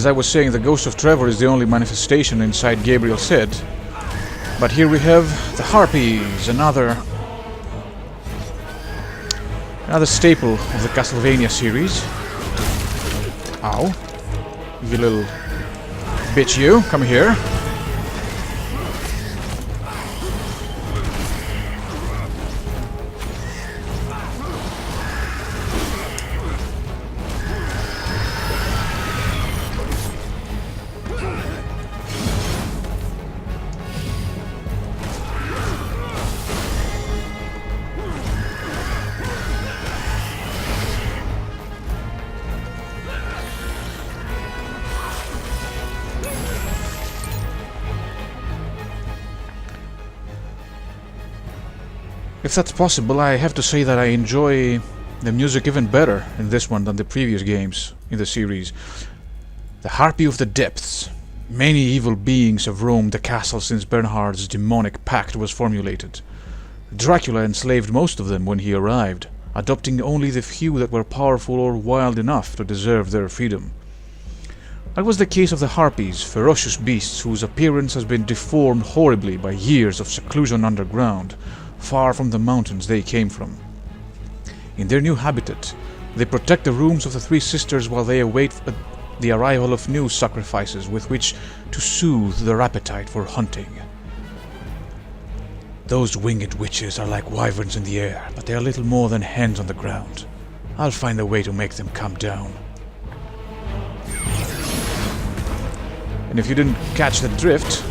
As I was saying, the ghost of Trevor is the only manifestation inside Gabriel's head. But here we have the Harpies, another staple of the Castlevania series. Ow. You little bitch, you. Come here. If that's possible, I have to say that I enjoy the music even better in this one than the previous games in the series. The Harpy of the Depths. Many evil beings have roamed the castle since Bernhard's demonic pact was formulated. Dracula enslaved most of them when he arrived, adopting only the few that were powerful or wild enough to deserve their freedom. That was the case of the Harpies, ferocious beasts whose appearance has been deformed horribly by years of seclusion underground, far from the mountains they came from. In their new habitat, they protect the rooms of the three sisters while they await the arrival of new sacrifices with which to soothe their appetite for hunting. Those winged witches are like wyverns in the air, but they are little more than hens on the ground. I'll find a way to make them come down. And if you didn't catch the drift,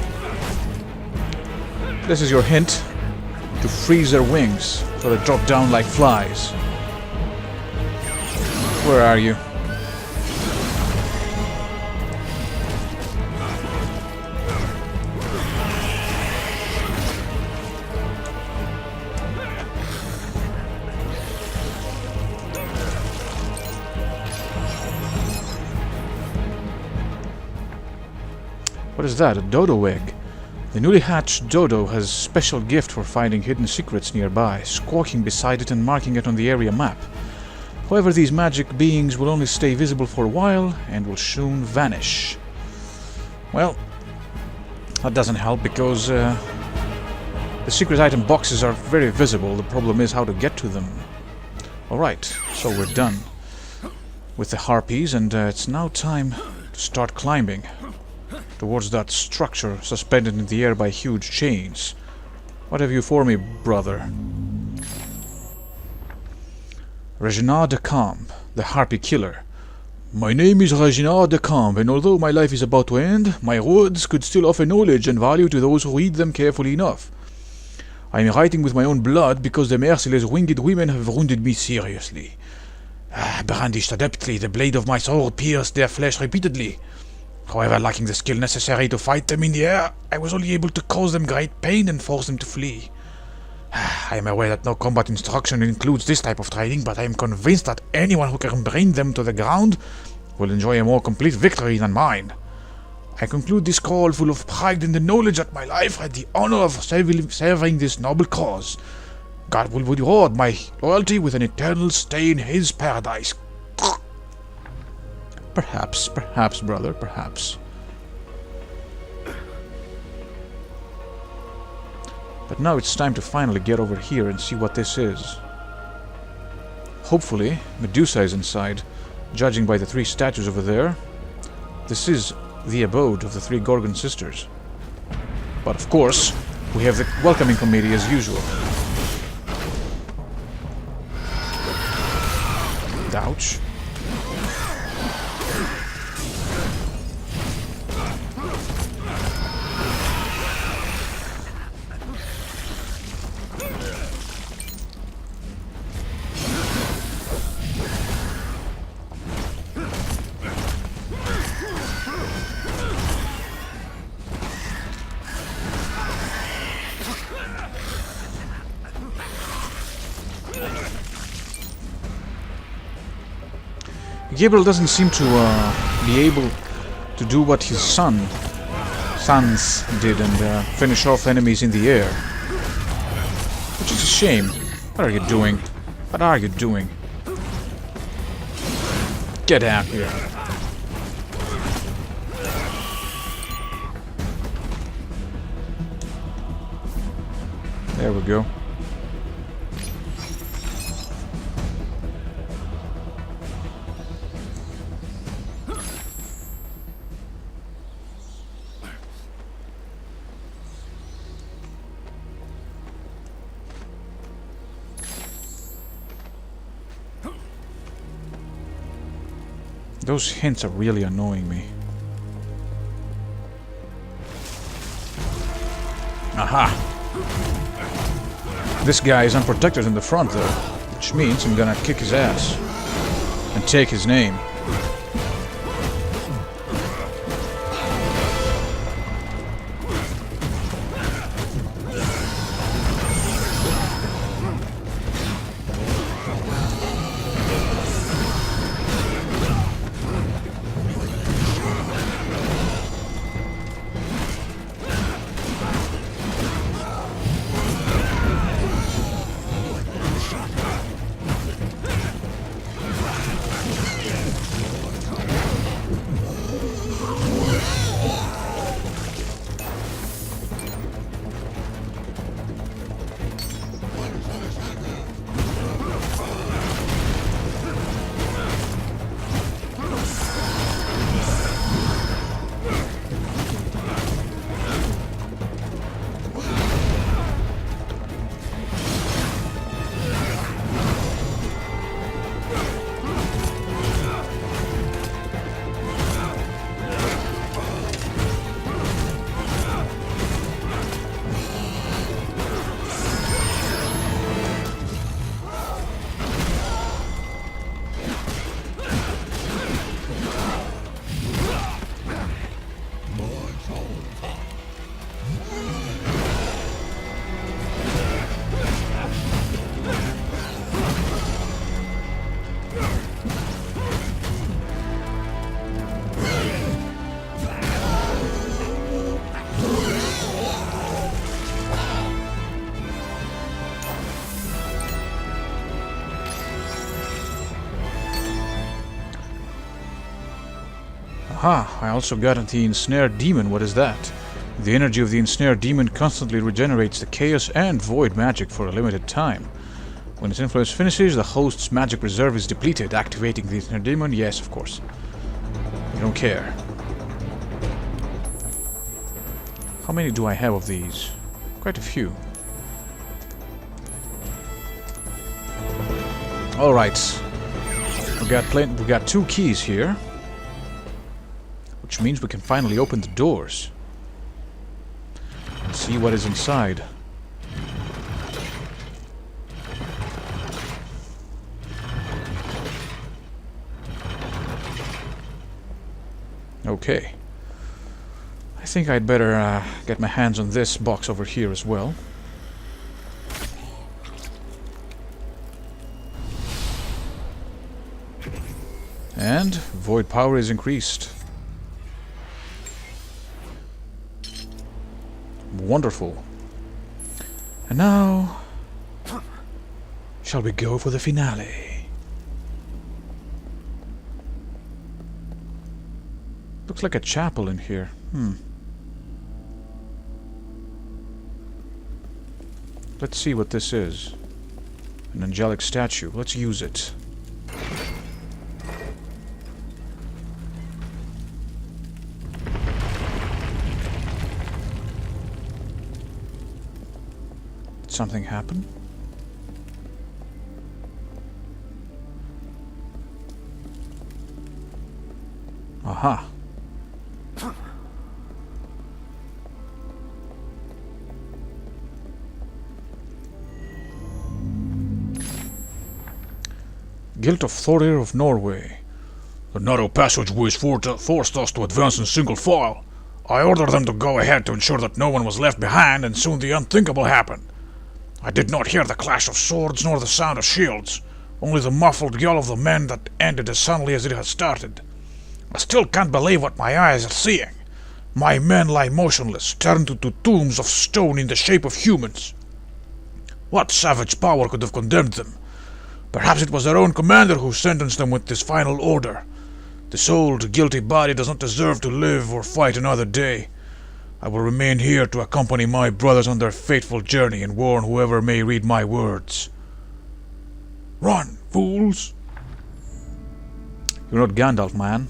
this is your hint to freeze their wings so they drop down like flies. Where are you? What is that? A dodo egg? The newly hatched dodo has a special gift for finding hidden secrets nearby, squawking beside it and marking it on the area map. However, these magic beings will only stay visible for a while and will soon vanish. Well, that doesn't help because the secret item boxes are very visible. The problem is how to get to them. Alright, so we're done with the Harpies, and it's now time to start climbing towards that structure suspended in the air by huge chains. What have you for me, brother? Reginald de Camp, the Harpy Killer. My name is Reginald de Camp, and although my life is about to end, my words could still offer knowledge and value to those who read them carefully enough. I am writing with my own blood because the merciless winged women have wounded me seriously. Brandished adeptly, the blade of my sword pierced their flesh repeatedly. However, lacking the skill necessary to fight them in the air, I was only able to cause them great pain and force them to flee. I am aware that no combat instruction includes this type of training, but I am convinced that anyone who can bring them to the ground will enjoy a more complete victory than mine. I conclude this call full of pride in the knowledge that my life had the honor of serving this noble cause. God will reward my loyalty with an eternal stay in his paradise. Perhaps, brother, perhaps. But now it's time to finally get over here and see what this is. Hopefully, Medusa is inside. Judging by the three statues over there, this is the abode of the three Gorgon sisters. But of course, we have the welcoming committee as usual. Ouch. Gabriel doesn't seem to be able to do what his sons did and finish off enemies in the air. Which is a shame. What are you doing? What are you doing? Get out here. There we go. Those hints are really annoying me. Aha! This guy is unprotected in the front though, which means I'm gonna kick his ass and take his name. Aha, I also got the ensnared demon. What is that? The energy of the ensnared demon constantly regenerates the chaos and void magic for a limited time. When its influence finishes, the host's magic reserve is depleted, activating the ensnared demon. Yes, of course. I don't care. How many do I have of these? Quite a few. Alright. We got 2 keys here. Which means we can finally open the doors. And see what is inside. Okay. I think I'd better get my hands on this box over here as well. And void power is increased. Wonderful. And now, shall we go for the finale? Looks like a chapel in here. Let's see what this is. An angelic statue. Let's use it. Something happen? Aha. Guild of Thorir of Norway. The narrow passageways forced us to advance in single file. I ordered them to go ahead to ensure that no one was left behind, and soon the unthinkable happened. I did not hear the clash of swords nor the sound of shields, only the muffled yell of the men that ended as suddenly as it had started. I still can't believe what my eyes are seeing. My men lie motionless, turned into tombs of stone in the shape of humans. What savage power could have condemned them? Perhaps it was their own commander who sentenced them with this final order. This old, guilty body does not deserve to live or fight another day. I will remain here to accompany my brothers on their fateful journey and warn whoever may read my words. Run, fools! You're not Gandalf, man.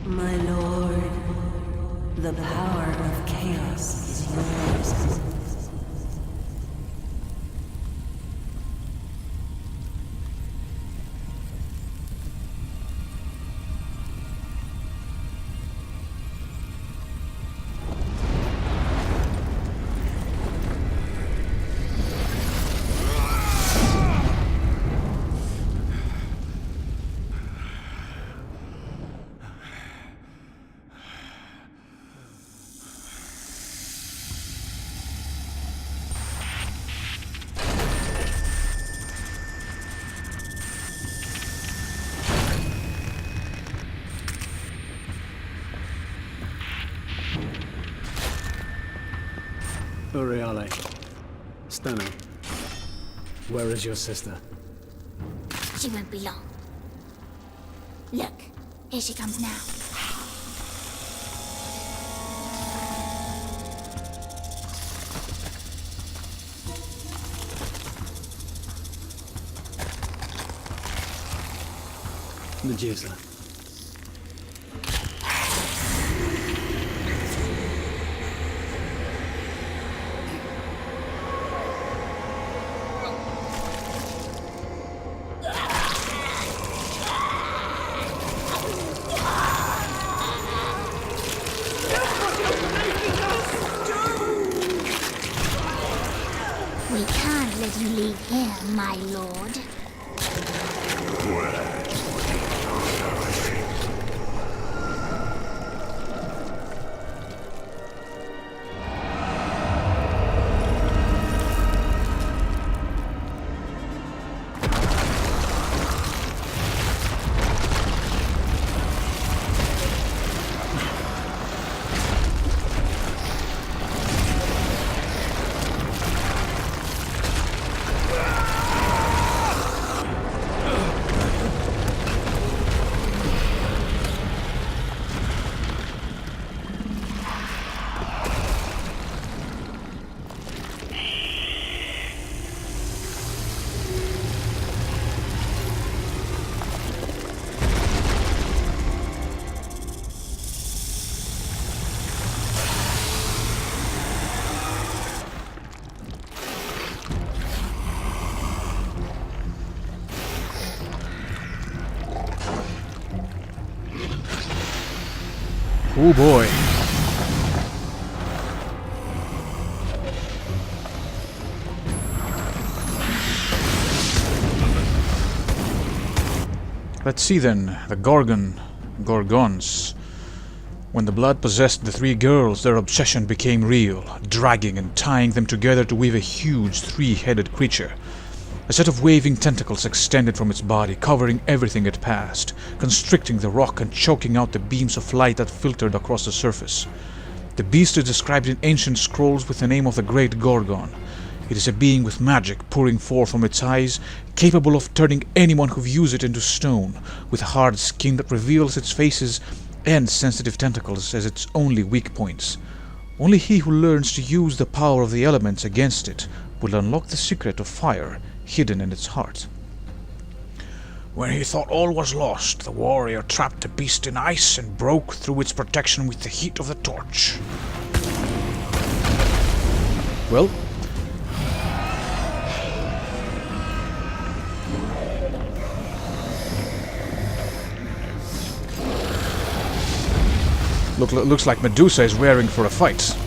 My lord, the power of chaos is yours. Boreale. Stunning. Where is your sister? She won't be long. Look, here she comes now. Medusa. We can't let you leave here, my lord. Oh boy. Let's see then, the Gorgons. When the blood possessed the three girls, their obsession became real, dragging and tying them together to weave a huge three-headed creature. A set of waving tentacles extended from its body, covering everything it passed, constricting the rock and choking out the beams of light that filtered across the surface. The beast is described in ancient scrolls with the name of the Great Gorgon. It is a being with magic pouring forth from its eyes, capable of turning anyone who views it into stone, with a hard skin that reveals its faces and sensitive tentacles as its only weak points. Only he who learns to use the power of the elements against it will unlock the secret of fire hidden in its heart. When he thought all was lost, the warrior trapped the beast in ice and broke through its protection with the heat of the torch. Well, looks like Medusa is raring for a fight.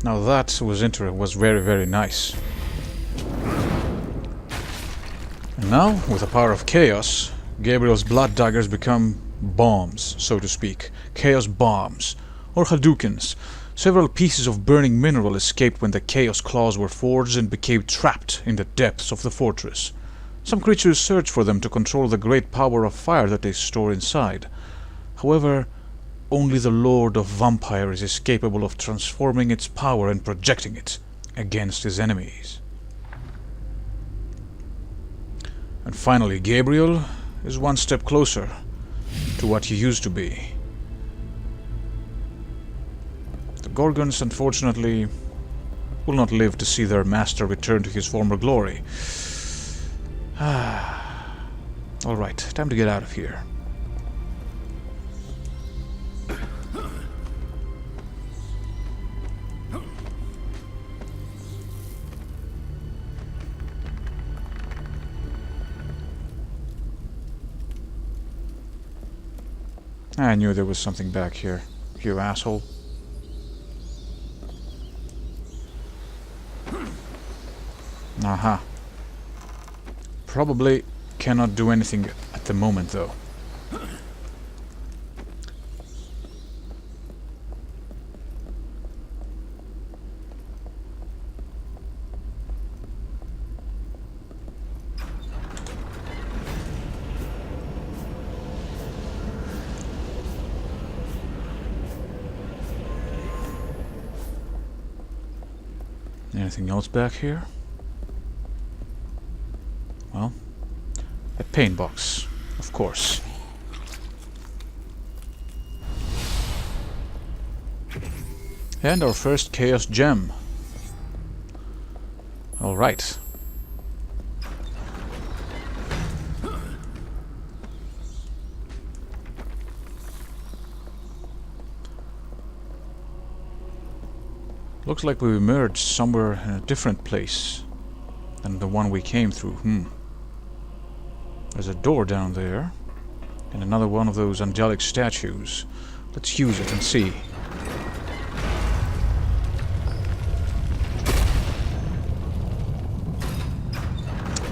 Now that was very, very nice. And now, with the power of chaos, Gabriel's blood daggers become bombs, so to speak. Chaos bombs, or Hadoukens. Several pieces of burning mineral escaped when the chaos claws were forged and became trapped in the depths of the fortress. Some creatures search for them to control the great power of fire that they store inside. However, only the Lord of Vampires is capable of transforming its power and projecting it against his enemies. And finally, Gabriel is one step closer to what he used to be. The Gorgons, unfortunately, will not live to see their master return to his former glory. Alright, time to get out of here. I knew there was something back here, you asshole. Aha. Probably cannot do anything at the moment, though. Anything else back here? Well, a paint box, of course. And our first Chaos Gem. Alright. Looks like we emerged somewhere in a different place than the one we came through. There's a door down there, and another one of those angelic statues. Let's use it and see.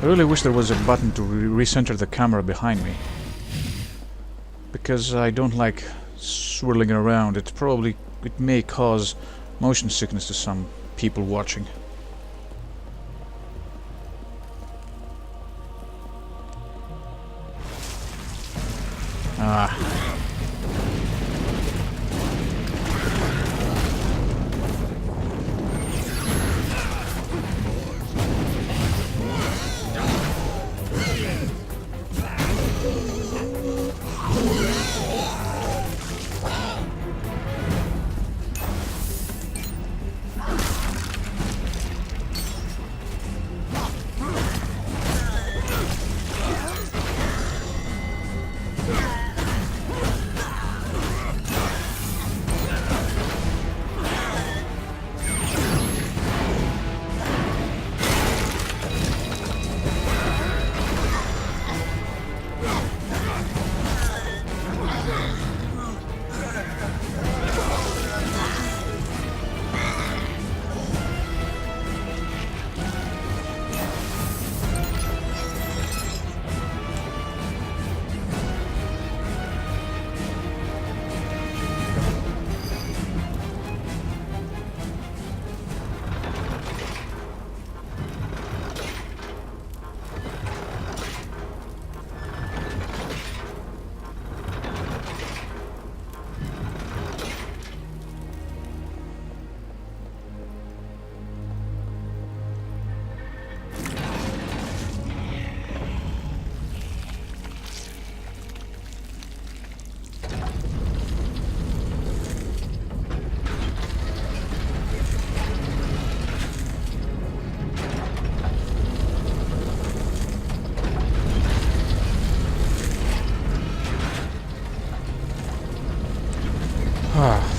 I really wish there was a button to recenter the camera behind me, because I don't like swirling around. It may cause motion sickness to some people watching.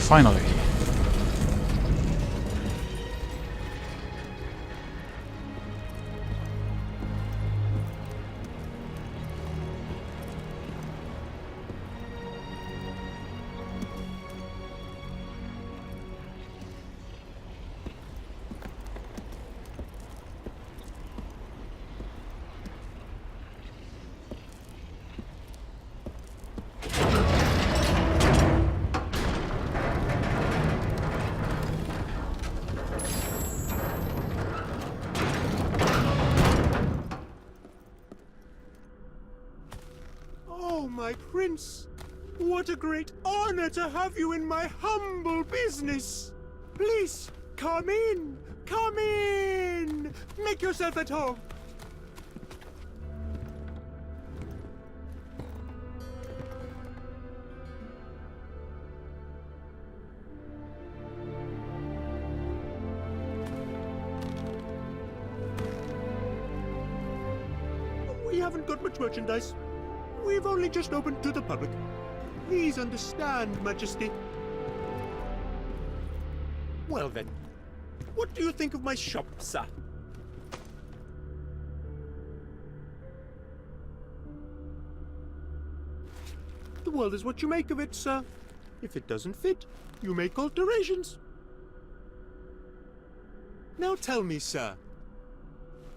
Finally. my prince. What a great honor to have you in my humble business. Please, come in. Come in. Make yourself at home. We haven't got much merchandise. We've only just opened to the public. Please understand, Majesty. Well then, what do you think of my shop, sir? The world is what you make of it, sir. If it doesn't fit, you make alterations. Now tell me, sir,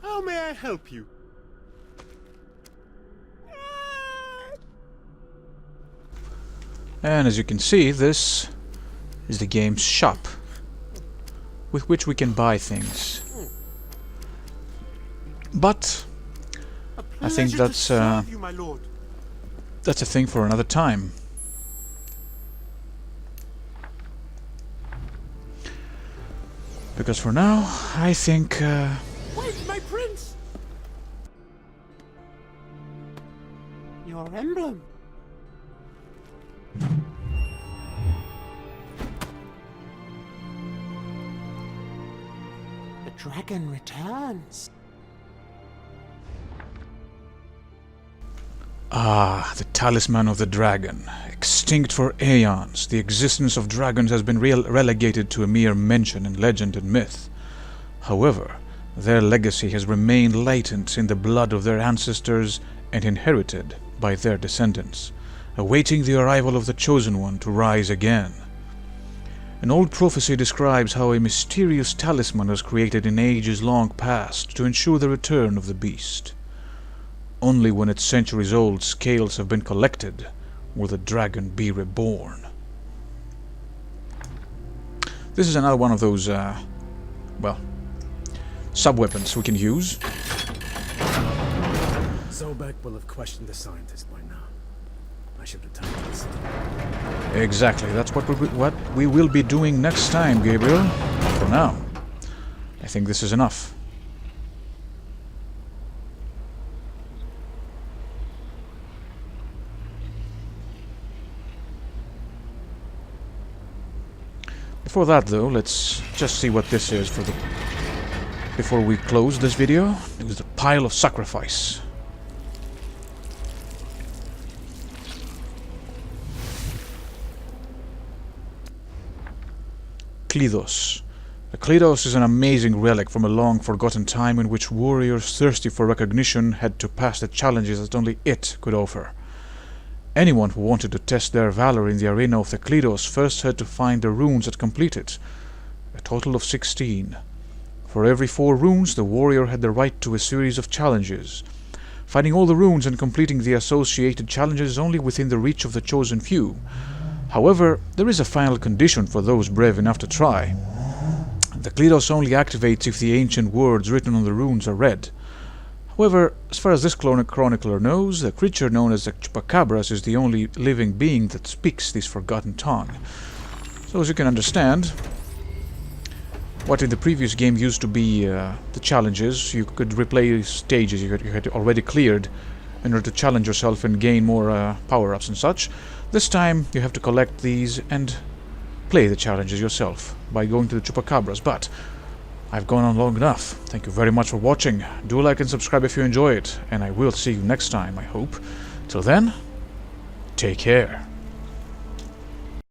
how may I help you? And as you can see, this is the game's shop, with which we can buy things. But I think that's a thing for another time. Because for now, I think Wait, my prince! Your emblem. The dragon returns. Ah, the talisman of the dragon. Extinct for aeons, the existence of dragons has been relegated to a mere mention in legend and myth. However, their legacy has remained latent in the blood of their ancestors and inherited by their descendants, awaiting the arrival of the Chosen One to rise again. An old prophecy describes how a mysterious talisman was created in ages long past to ensure the return of the beast. Only when its centuries-old scales have been collected will the dragon be reborn. This is another one of those, well, sub-weapons we can use. Zobek will have questioned the scientist by now. I should return to this. Exactly, that's what we will be doing next time, Gabriel. For now, I think this is enough. Before that, though, let's just see what this is for the... Before we close this video, it was the pile of sacrifice. Klidos. The Klidos is an amazing relic from a long-forgotten time in which warriors thirsty for recognition had to pass the challenges that only it could offer. Anyone who wanted to test their valor in the arena of the Klidos first had to find the runes that complete it, a total of 16. For every 4 runes, the warrior had the right to a series of challenges. Finding all the runes and completing the associated challenges is only within the reach of the chosen few. However, there is a final condition for those brave enough to try. The Klidos only activates if the ancient words written on the runes are read. However, as far as this chronicler knows, the creature known as the Chupacabras is the only living being that speaks this forgotten tongue. So as you can understand, what in the previous game used to be the challenges, you could replay stages you had already cleared in order to challenge yourself and gain more power-ups and such. This time you have to collect these and play the challenges yourself by going to the Chupacabras, but I've gone on long enough. Thank you very much for watching. Do like and subscribe if you enjoy it, and I will see you next time, I hope. Till then, take care.